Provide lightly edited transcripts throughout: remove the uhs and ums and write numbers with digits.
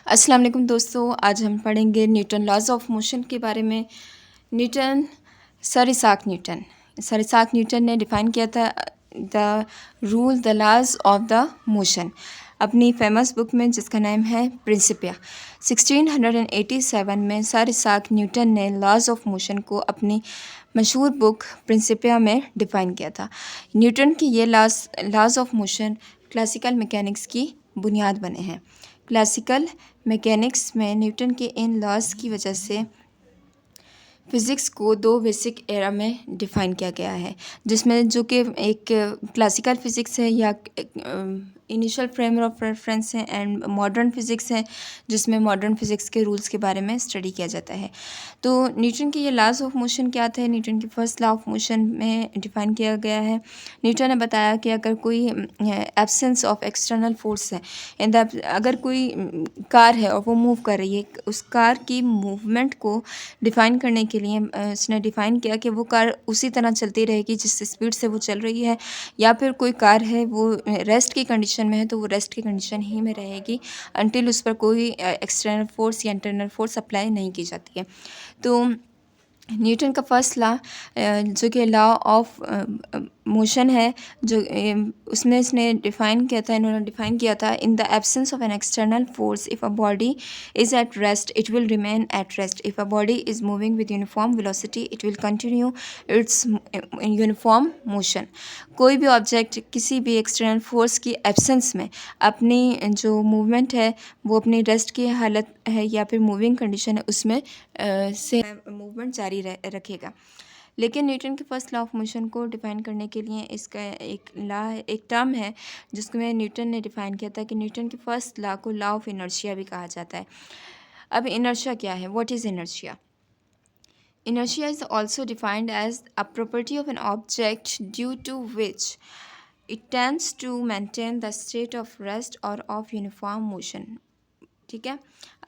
अस्सलाम वालेकुम दोस्तों, आज हम पढ़ेंगे न्यूटन लॉज़ ऑफ मोशन के बारे में। Newton Sir Isaac Newton Sir Isaac Newton ने डिफ़ाइन किया था the rule the laws of the motion अपनी फेमस बुक में, जिसका नाम है प्रिंसिपिया। 1687 में सर इसाक न्यूटन ने लॉज़ ऑफ मोशन को अपनी मशहूर बुक प्रिंसिपिया में डिफ़ाइन किया था। न्यूटन की ये laws of motion classical mechanics की बुनियाद बने हैं। क्लासिकल मैकेनिक्स में न्यूटन के इन लॉज की वजह से फ़िज़िक्स को दो बेसिक एरा में डिफ़ाइन किया गया है, जिसमें जो कि एक क्लासिकल फ़िज़िक्स है या इनिशियल फ्रेम ऑफ रेफरेंस है, एंड मॉडर्न फ़िज़िक्स है जिसमें मॉडर्न फ़िज़िक्स के रूल्स के बारे में स्टडी किया जाता है। तो न्यूटन के ये लॉज ऑफ मोशन क्या थे? न्यूटन की फर्स्ट लॉ ऑफ मोशन में डिफ़ाइन किया गया है। न्यूटन ने बताया कि अगर कोई एब्सेंस ऑफ एक्सटर्नल फोर्स है इन द अगर कोई कार है और वो मूव कर रही है, उस कार की मूवमेंट को डिफ़ाइन करने के लिए उसने डिफ़ाइन किया कि वो कार उसी तरह चलती रहेगी जिस स्पीड से वो चल रही है, या फिर कोई कार है वो रेस्ट की कंडीशन में है तो वो रेस्ट की कंडीशन ही में रहेगी अनटिल उस पर कोई एक्सटर्नल फोर्स या इंटरनल फोर्स अप्लाई नहीं की जाती है। तो न्यूटन का फर्स्ट लॉ जो कि लॉ ऑफ मोशन है, जो उसने डिफ़ाइन किया था, इन्होंने डिफ़ाइन किया था, in the absence of an external force if a body is at rest it will remain at rest, if a body is moving with uniform velocity it will continue its uniform motion. कोई भी object किसी भी external force की absence में अपनी जो movement है वो अपनी रेस्ट की हालत है या फिर मूविंग कंडीशन है उसमें से मूवमेंट जारी रखेगा। लेकिन न्यूटन के फर्स्ट लॉ ऑफ मोशन को डिफ़ाइन करने के लिए इसका एक टर्म है जिसको में न्यूटन ने डिफ़ाइन किया था कि न्यूटन के फर्स्ट लॉ को लॉ ऑफ इनर्शिया भी कहा जाता है। अब इनर्शिया क्या है? What is inertia? Inertia is also defined as a property of an object due to which it tends to maintain the state of rest or of uniform motion. ठीक है।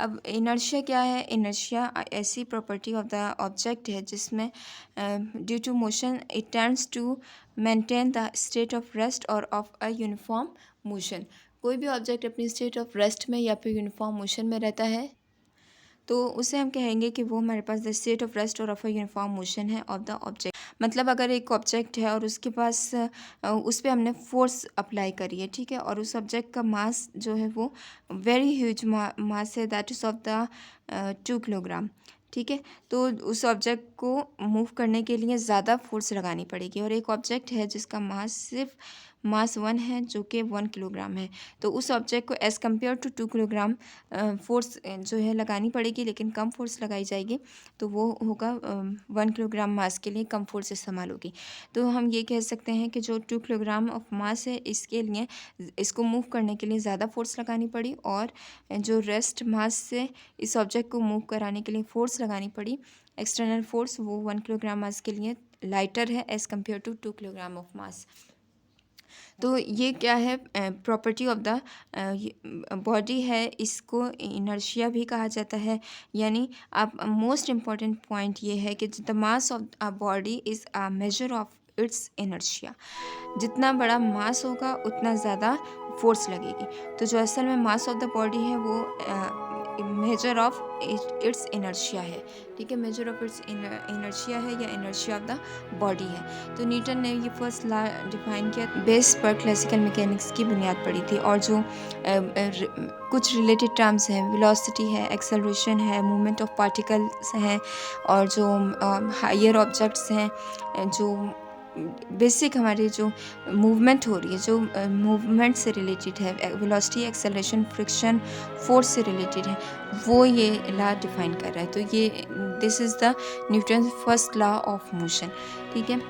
अब इनर्शिया क्या है? इनर्शिया ऐसी property of the object है जिसमें due to motion it tends to maintain the state of rest और of a uniform motion. कोई भी ऑब्जेक्ट अपनी स्टेट ऑफ रेस्ट में या फिर यूनिफॉर्म मोशन में रहता है तो उसे हम कहेंगे कि वो हमारे पास द स्टेट ऑफ रेस्ट और ऑफ अ यूनिफॉर्म मोशन है ऑफ द ऑब्जेक्ट। मतलब अगर एक ऑब्जेक्ट है और उसके पास उस पर हमने फोर्स अप्लाई करी है, ठीक है, और उस ऑब्जेक्ट का मास जो है वो वेरी ह्यूज मास है, that is of the 2 kilogram, ठीक है। तो उस ऑब्जेक्ट को मूव करने के लिए ज़्यादा फोर्स लगानी पड़ेगी, और एक ऑब्जेक्ट है जिसका मास सिर्फ मास 1 है जो कि 1 किलोग्राम है, तो उस ऑब्जेक्ट को as compare to 2 kilogram force जो है लगानी पड़ेगी, लेकिन कम फोर्स लगाई जाएगी तो वो होगा 1 किलोग्राम मास के लिए कम फोर्स इस्तेमाल होगी। तो हम ये कह सकते हैं कि जो 2 किलोग्राम ऑफ मास है इसके लिए इसको मूव करने के लिए ज़्यादा फोर्स लगानी पड़ी, और जो रेस्ट मास से इस ऑब्जेक्ट को मूव कराने के लिए फोर्स लगानी पड़ी एक्सटर्नल फोर्स, वो 1 किलोग्राम मास के लिए लाइटर है as compare to 2 kilogram of mass. तो ये क्या है? प्रॉपर्टी ऑफ द बॉडी है, इसको इनर्शिया भी कहा जाता है। यानी आप मोस्ट इम्पॉर्टेंट पॉइंट ये है कि the mass of a body is a measure of its inertia. जितना बड़ा मास होगा उतना ज़्यादा फोर्स लगेगी। तो जो असल में मास ऑफ द बॉडी है वो मेजर ऑफ इट्स इनर्शिया है, ठीक है, मेजर ऑफ इट्स इनर्शिया है या इनर्शिया ऑफ द बॉडी है। तो न्यूटन ने ये फर्स्ट लॉ डिफाइन किया, बेस पर क्लासिकल मैकेनिक्स की बुनियाद पड़ी थी, और जो कुछ रिलेटेड टर्म्स हैं, वेलोसिटी है, एक्सेलरेशन है, मूवमेंट ऑफ पार्टिकल्स हैं, और जो हायर ऑब्जेक्ट्स हैं, जो बेसिक हमारी जो मूवमेंट हो रही है, जो मूवमेंट से रिलेटेड है, वेलोसिटी, एक्सेलरेशन, फ्रिक्शन, फोर्स से रिलेटेड है, वो ये लॉ डिफाइन कर रहा है। तो ये this is the Newton first law of motion, ठीक है।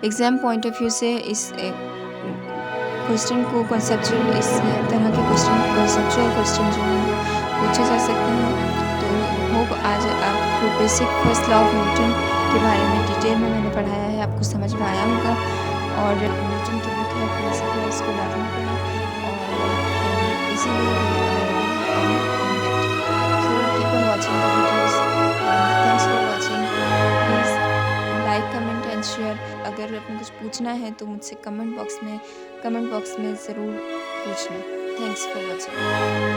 एग्ज़ाम पॉइंट ऑफ व्यू से इस क्वेश्चन को कॉन्सेप्चुअल, इस तरह के क्वेश्चन कॉन्सेप्चुअल क्वेश्चन जो हैं वो पूछे जा सकते हैं। तो होप आज आपको basic first law of Newton के बारे में डिटेल में मैंने पढ़ाया है, आपको समझ में आया होगा। और न्यूटन की बुक है प्रिंसिपल, इसको लाजमी पढ़ें, और इसीलिए so keep on watching the videos, thanks for watching. Please like, comment and share. अगर आपने कुछ पूछना है तो मुझसे कमेंट बॉक्स में ज़रूर पूछना। Thanks for watching.